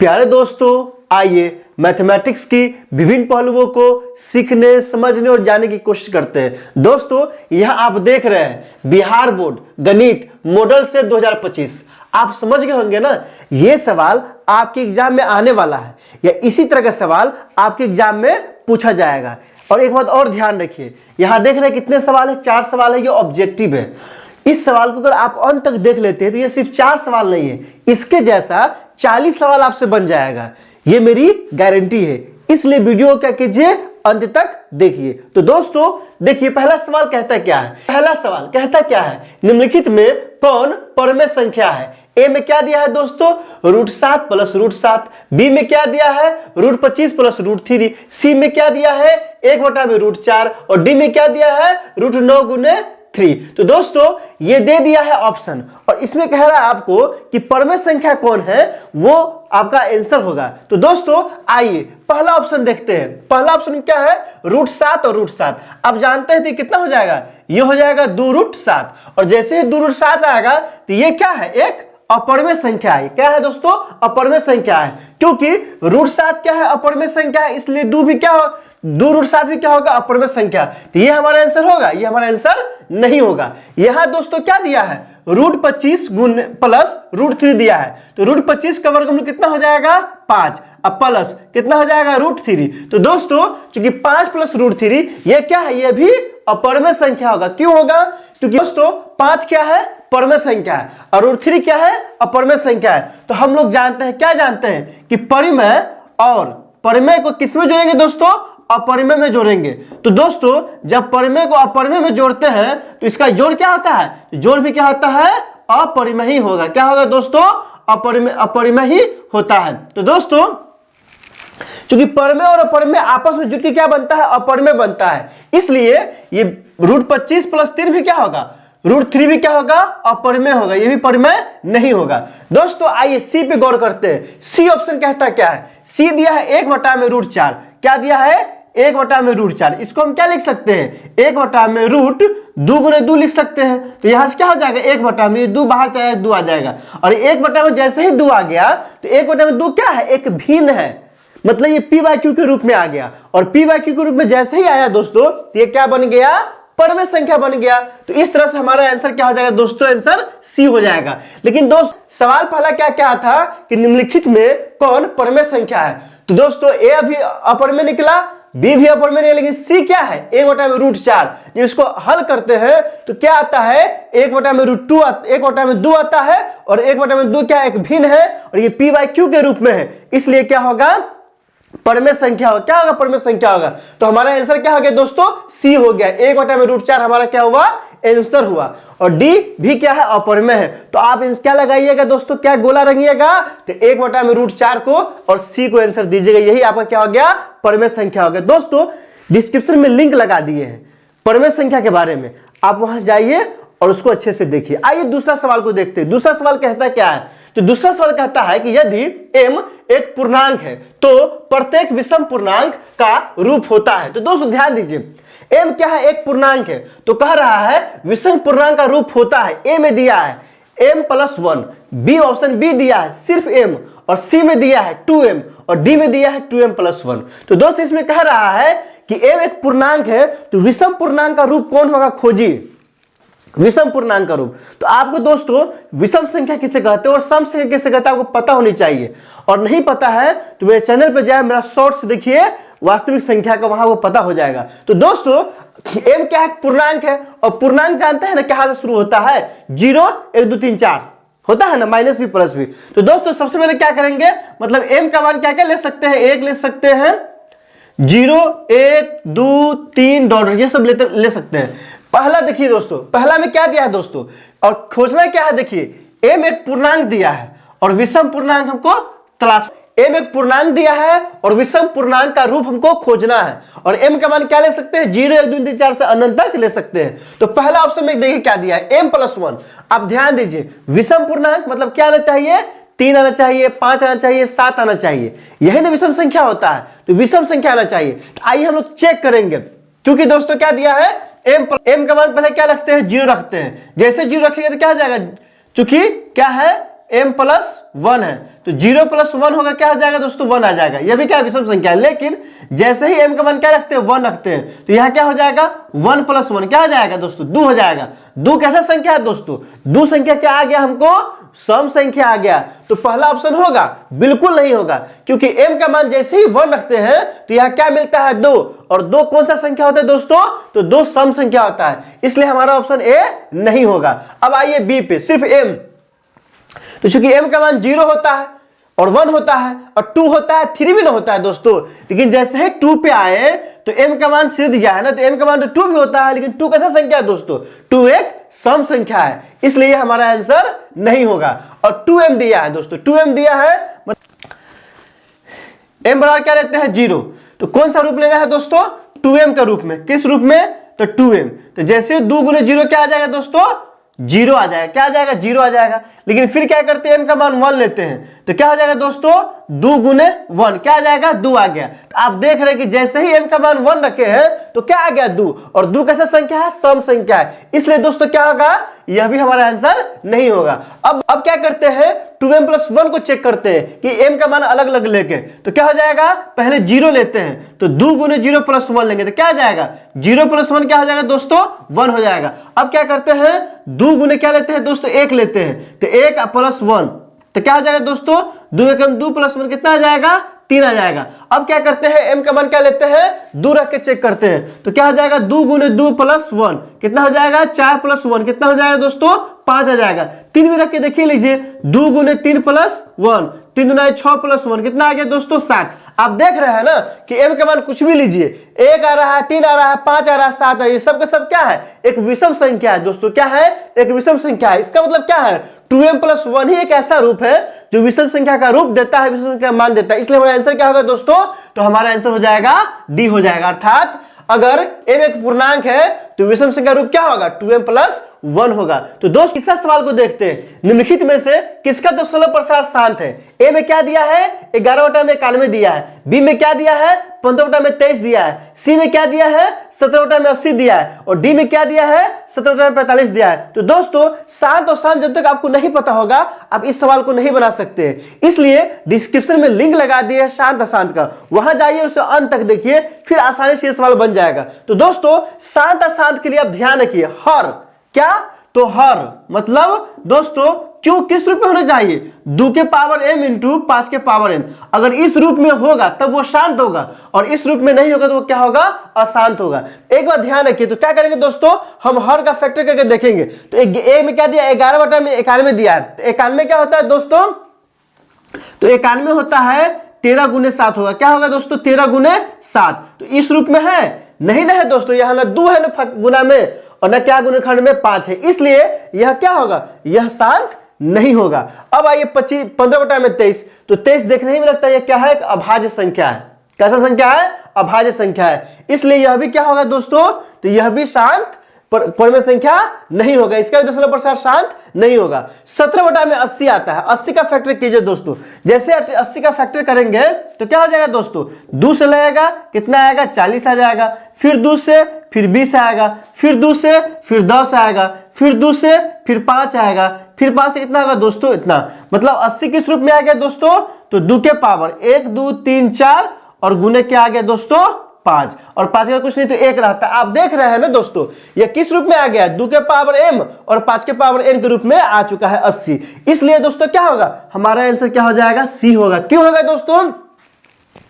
प्यारे दोस्तों, आइए मैथमेटिक्स की विभिन्न पहलुओं को सीखने, समझने और जानने की कोशिश करते हैं। दोस्तों, यहां आप देख रहे हैं बिहार बोर्ड गणित मॉडल सेट 2025। आप समझ गए होंगे ना, यह सवाल आपके एग्जाम में आने वाला है या इसी तरह का सवाल आपके एग्जाम में पूछा जाएगा। और एक बात और ध्यान रखिए, यहां देख रहे हैं कितने सवाल है, 4 सवाल है, ये ऑब्जेक्टिव है। इस सवाल को अगर आप अंत तक देख लेते हैं तो ये सिर्फ 4 सवाल नहीं है, इसके जैसा 40 सवाल आपसे बन जाएगा, ये मेरी गारंटी है। इसलिए वीडियो क्या कीजिए, अंत तक देखिए। तो दोस्तों देखिए, पहला सवाल कहता क्या है, पहला सवाल कहता क्या है, निम्नलिखित में कौन परमेय संख्या है। ए में क्या दिया है दोस्तों, √7 प्लस √7। बी में क्या दिया है, √25 प्लस √3। सी में क्या दिया है, 1/√4। और डी में क्या दिया है, √9 गुने 3। तो दोस्तों ये दे दिया है ऑप्शन, और इसमें कह रहा है आपको कि परमेय संख्या कौन है, वो आपका आंसर होगा। तो दोस्तों आइए पहला ऑप्शन देखते हैं। पहला ऑप्शन क्या है, √7 और √7। आप जानते हैं तो कितना हो जाएगा, ये हो जाएगा 2√7। और जैसे ही 2√7 आएगा तो ये क्या है, एक अपरमेय संख्या है। क्या है दोस्तों, अपरमेय संख्या है। क्योंकि √7 क्या है, अपरमेय संख्या है, इसलिए 2 भी क्या हो, 2√7 भी क्या होगा, अपरमेय संख्या। तो ये हमारा आंसर होगा, ये हमारा आंसर नहीं होगा। यहां दोस्तों क्या दिया है, √25 गुने प्लस √3 दिया है। तो √25 का वर्गमूल कितना हो जाएगा, 5। अब प्लस कितना हो जाएगा, √3। तो दोस्तों चूंकि 5 प्लस √3 ये क्या है, ये भी अपरमेय संख्या होगा। क्यों होगा, क्योंकि दोस्तों 5 क्या है, परमेय संख्या है, और √3 क्या है, अपरमेय संख्या है। तो हम लोग जानते हैं, क्या जानते हैं कि परिमेय और परिमेय को किसमें जोड़ेंगे दोस्तों, अपरिमेय में जोड़ेंगे। तो दोस्तों जब परिमेय को अपरिमेय में जोड़ते हैं तो इसका जोड़ क्या होता है, जोड़ भी क्या होता है, अपरिमेय ही होगा। क्या होगा दोस्तों, अपरिमेय ही होता है। तो दोस्तों क्योंकि परिमेय और अपरिमेय आपस में जुड़ के क्या बनता है, अपरिमेय बनता है, इसलिए ये √25 प्लस 3 भी क्या होगा, √3 भी क्या होगा, अपरिमेय होगा, ये भी परिमेय नहीं होगा। दोस्तों आइए सी पे गौर करते हैं। सी ऑप्शन कहता क्या है, सी दिया है 1/√4। क्या दिया है, 1/√4। इसको हम क्या लिख सकते हैं, 1/√2 गुने 2 लिख सकते हैं। तो यहां से क्या हो जाएगा, 1/2 बाहर जाएगा, 2 आ जाएगा। और 1/2 जैसे ही 2 आ गया तो 1/2 क्या है, एक भिन्न है, मतलब ये p/q के रूप में आ गया। और p/q के रूप में जैसे ही आया दोस्तों तो ये क्या बन गया, परमेय संख्या बन गया। तो इस तरह से हमारा आंसर क्या हो जाएगा दोस्तों, आंसर सी हो जाएगा। लेकिन दोस्त सवाल पहला क्या क्या था कि निम्नलिखित में कौन परमेय संख्या है। तो दोस्तों ए अभी अपरिमेय निकला, बी भी अपरिमेय नहीं, लेकिन सी क्या है, 1/√4। जब इसको हल करते हैं तो क्या आता है, 1/2 आता है, और 1/2 क्या एक भिन्न है, और ये p/q के रूप में है, इसलिए क्या होगा, परमेय संख्या हो। क्या होगा, परमेय संख्या होगा। तो हमारा आंसर क्या हो गया दोस्तों, सी हो गया। 1/√4 हमारा क्या हुआ, आंसर हुआ। और डी भी क्या है, अपरिमेय है। तो आप क्या लगाइएगा दोस्तों, क्या गोला रंगिएगा, तो 1/√4 को और सी को आंसर दीजिएगा, यही आपका क्या हो गया, परमेय संख्या हो गया। दोस्तों डिस्क्रिप्शन में लिंक लगा दिए हैं परमेय संख्या के बारे में, आप वहां जाइए और उसको अच्छे से देखिए। आइए दूसरा सवाल को देखते हैं। दूसरा सवाल कहता है क्या है, तो दूसरा सवाल कहता है कि यदि m एक पूर्णांक है तो प्रत्येक विषम पूर्णांक का रूप होता है। तो दोस्तों ध्यान दीजिए, m क्या है, एक पूर्णांक है, तो कह रहा है विषम पूर्णांक का रूप होता है। a में दिया है m+1, बी ऑप्शन बी दिया है सिर्फ m, और सी में दिया है 2m, और डी में दिया है 2m+1। तो दोस्तों इसमें कह रहा है कि m एक पूर्णांक है तो विषम पूर्णांक का रूप कौन होगा, खोजिए विषम पूर्णांक का रूप। तो आपको दोस्तों विषम संख्या किसे कहते हैं और सम संख्या किसे कहते हैं, आपको पता होनी चाहिए। और नहीं पता है तो मेरे चैनल पर जाए, मेरा शॉर्ट्स देखिए वास्तविक संख्या का, वहां वो पता हो जाएगा। तो दोस्तों m क्या है, पूर्णांक है, और पूर्णांक जानते हैं ना क्या से शुरू होता है, 0 1 2 3 4 होता है ना, माइनस भी प्लस भी। तो दोस्तों सबसे पहले क्या करेंगे, मतलब m का मान क्या क्या ले सकते हैं, 1 ले सकते हैं, 0 1 2 3 डॉट, ये सब ले सकते हैं। पहला देखिए दोस्तों, पहला में क्या दिया है दोस्तों, और खोजना क्या है, देखिए m एक पूर्णांक दिया है और विषम पूर्णांक हमको तलाश, m एक पूर्णांक दिया है और विषम पूर्णांक का रूप हमको खोजना है। और m का मान क्या ले सकते हैं, 0 1 2 3 4 से अनंत तक ले सकते हैं। तो पहला ऑप्शन में देखिए क्या दिया है, m+1। आप ध्यान दीजिए, विषम पूर्णांक मतलब क्या आना चाहिए, 3 आना चाहिए, 5 आना चाहिए, 7 आना चाहिए, यही ना विषम संख्या होता है। तो विषम संख्या आना चाहिए। तो आइए हम लोग चेक करेंगे, क्योंकि दोस्तों क्या दिया है, m का मान पहले क्या रखते हैं, 0 रखते हैं। जैसे 0 रखेंगे तो क्या हो जाएगा, चूंकि क्या है m प्लस 1 है, तो 0 प्लस 1 होगा, क्या हो जाएगा दोस्तों 1 आ जाएगा। यह भी क्या विषम संख्या है, लेकिन जैसे ही m का मान क्या रखते हैं 1 रखते हैं, तो यहाँ क्या हो जाएगा 1 प्लस 1 क्या हो जाएगा दोस्तों 2 हो जाएगा। 2 कैसा संख्या है दोस्तों, 2 संख्या क्या आ गया हमको, सम संख्या आ गया। तो पहला ऑप्शन होगा, बिल्कुल नहीं होगा, क्योंकि m का मान जैसे ही 1 रखते हैं तो यहाँ क्या मिलता है 2, और 2 कौन सा संख्या होता है दोस्तों, तो 2 सम संख्या होता है, इसलिए हमारा ऑप्शन ए नहीं होगा। अब आइए बी पे, सिर्फ m, तो चूंकि m का मान 0 होता है और 1 होता है और 2 होता है, 3 भी ना होता है दोस्तों, लेकिन जैसे ही 2 पे आए तो m का मान सिद्ध दिया है ना, तो m का मान तो 2 भी होता है, लेकिन 2 कैसा संख्या है दोस्तों, 2 एक सम संख्या है, इसलिए हमारा आंसर नहीं होगा। और 2m दिया है दोस्तों, 2m दिया है, m बराबर क्या लेते हैं 0, तो कौन सा रूप लेना है दोस्तों, 2m का रूप में, किस रूप में, तो 2m, तो जैसे 2 गुने 0 क्या आ जाएगा दोस्तों 0 आ जाएगा, क्या आ जाएगा 0 आ जाएगा, लेकिन फिर क्या करते हैं m का मान 1 लेते हैं, तो क्या हो जाएगा दोस्तों 2 गुने 1 क्या आ जाएगा 2 आ गया। तो आप देख रहे हैं कि जैसे ही m का मान 1 रखे हैं तो क्या आ गया 2, और 2 कैसा संख्या है, सम संख्या है, इसलिए दोस्तों क्या होगा, यह भी हमारा आंसर नहीं होगा। अब क्या करते हैं 2m प्लस 1 को चेक करते हैं कि m का मान अलग अलग लेके, तो क्या हो जाएगा, पहले 0 लेते हैं, तो 2 गुने 0 प्लस 1 लेंगे तो क्या आ जाएगा 0 प्लस 1 क्या हो जाएगा दोस्तों 1 हो जाएगा। अब क्या करते हैं 2 गुने क्या लेते हैं दोस्तों 1 लेते हैं, तो 1 प्लस 1 तो क्या हो जाएगा दोस्तों 2 एकम 2 प्लस 1 कितना आ जाएगा 3 आ जाएगा। अब क्या करते हैं m का मान क्या लेते हैं 2 रख के चेक करते हैं, तो क्या हो जाएगा 2 गुने 2 प्लस 1 कितना हो जाएगा 4 प्लस 1 कितना हो जाएगा दोस्तों 5 आ जाएगा। 3 भी रख के देखिए लीजिए, 2 गुने 3 प्लस 1 3 दुना 6 प्लस 1 कितना आ गया दोस्तों 7। आप देख रहे हैं ना कि m का मान कुछ भी लीजिए, 1 आ रहा है 3 आ रहा है 5 आ रहा है 7 आ रहा है, ये सब का सब क्या है एक विषम संख्या है दोस्तों, क्या है एक विषम संख्या है। इसका मतलब क्या है 2m प्लस 1 ही एक ऐसा रूप है जो विषम संख्या का रूप देता है, विषम संख्या का मान देता है, इसलिए हमारा आंसर क्या होगा दोस्तों, तो हमारा आंसर हो जाएगा डी हो जाएगा। अर्थात अगर m एक पूर्णांक है तो विषम संख्या रूप क्या होगा 2m प्लस 1 होगा। तो दोस्त तीसरा सवाल को देखते हैं, निम्नलिखित में से किसका दशमलव प्रसार शांत है। a में क्या दिया है 11/91 दिया है, b में क्या दिया है 15/23 दिया है, c में क्या दिया है 17/80 दिया है, और d में क्या दिया है 17/45 दिया है। तो दोस्तों शांत और शांत जब तक आपको नहीं पता होगा आप इस सवाल को नहीं बना सकते, इसलिए डिस्क्रिप्शन में लिंक लगा दिए शांत अशांत का, वहां जाइए उसे अंत तक देखिए, फिर आसानी से ये सवाल बन जाएगा। तो दोस्तों शांत अशांत के लिए आप ध्यान रखिए, हर क्या तो हर मतलब दोस्तों क्यों किस रूप में होना चाहिए 2 के पावर m इंटू 5 के पावर n, अगर इस रूप में होगा तब वो शांत होगा, और इस रूप में नहीं होगा तो वो क्या होगा अशांत होगा। एक बात ध्यान रखिए, तो क्या करेंगे दोस्तों हम हर का फैक्टर करके देखेंगे। तो a में क्या दिया 11/91 दिया है, तो 91 क्या होता है दोस्तों, तो 91 होता है 13 गुने 7 होगा, क्या होगा दोस्तों 13 गुने 7, तो इस रूप में है नहीं ना है दोस्तों, यहाँ ना 2 है ना गुना में और ना क्या गुणनखंड में 5 है, इसलिए यह क्या होगा यह शांत नहीं होगा। अब आइए 15/23, तो 23 देखने ही में लगता है यह क्या है एक अभाज्य संख्या है, कैसा संख्या है अभाज्य संख्या है, इसलिए यह भी क्या होगा दोस्तों, तो यह भी शांत परमेय संख्या नहीं होगा, इसका भी दशमलव प्रसार शांत नहीं होगा। 17/80 आता है, 80 का फैक्टर कीजिए दोस्तों, जैसे 80 का फैक्टर करेंगे तो क्या हो जाएगा दोस्तों 2 से लगेगा कितना आएगा 40 आ जाएगा, फिर 2 से फिर 20 आएगा, फिर 2 से फिर 10 आएगा, फिर 2 से फिर 5 आएगा, फिर 5 से कितना होगा दोस्तों इतना, मतलब 80 किस रूप में आ गया दोस्तों, तो 2 के पावर 1 2 3 4 और गुने क्या आ गया दोस्तों 5, और 5 का कुछ नहीं तो 1 रहता है। आप देख रहे हैं ना दोस्तों ये किस रूप में आ गया 2 के पावर m और 5 के पावर n के रूप में आ चुका है 80, इसलिए दोस्तों क्या होगा हमारा आंसर क्या हो जाएगा सी होगा। क्यों होगा दोस्तों,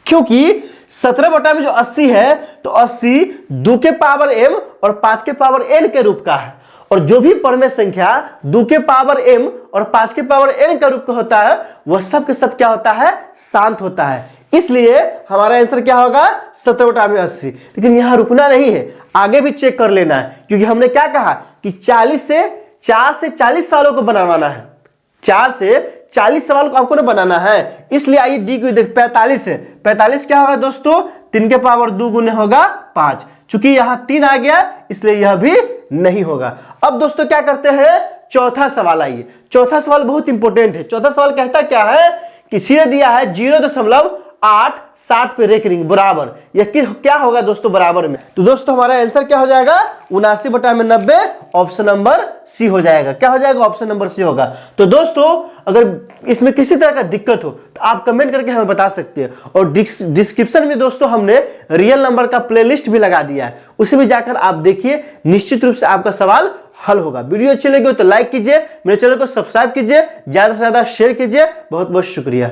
क्योंकि 17 में जो 80 है तो 80 2 के पावर m और 5 के पावर n के रूप का है, और जो भी परमेय संख्या 2 के पावर m और 5 के पावर n का रूप का होता है वह सब के सब क्या होता है शांत होता है, इसलिए हमारा आंसर क्या होगा 17/80। लेकिन यहां रुकना नहीं है, आगे भी चेक कर लेना है, क्योंकि हमने क्या कहा कि 4 से 40 सालों को बनवाना है, 4 से 40 सवाल को आपको ना बनाना है, इसलिए आइए डी को देख 45 है, 45 क्या होगा दोस्तों 3 के पावर 2 गुने होगा 5, चूंकि यहां 3 आ गया इसलिए यह भी नहीं होगा। अब दोस्तों क्या करते हैं चौथा सवाल, आइए चौथा सवाल बहुत इंपॉर्टेंट है। चौथा सवाल कहता क्या है कि सीधे दिया है 8 7 पे रेकरिंग बराबर, यह क्या होगा दोस्तों बराबर में। तो दोस्तों हमारा आंसर क्या हो जाएगा 79/90, ऑप्शन नंबर सी हो जाएगा। क्या हो जाएगा ऑप्शन नंबर सी होगा। तो दोस्तों अगर इसमें किसी तरह का दिक्कत हो तो आप कमेंट करके हमें बता सकते हैं, और डिस्क्रिप्शन में दोस्तों हमने रियल नंबर का प्लेलिस्ट भी लगा दिया है, उसे भी जाकर आप देखिए, निश्चित रूप से आपका सवाल हल होगा। वीडियो अच्छी लगी हो तो लाइक कीजिए, मेरे चैनल को सब्सक्राइब कीजिए, ज्यादा से ज्यादा शेयर कीजिए। बहुत बहुत शुक्रिया।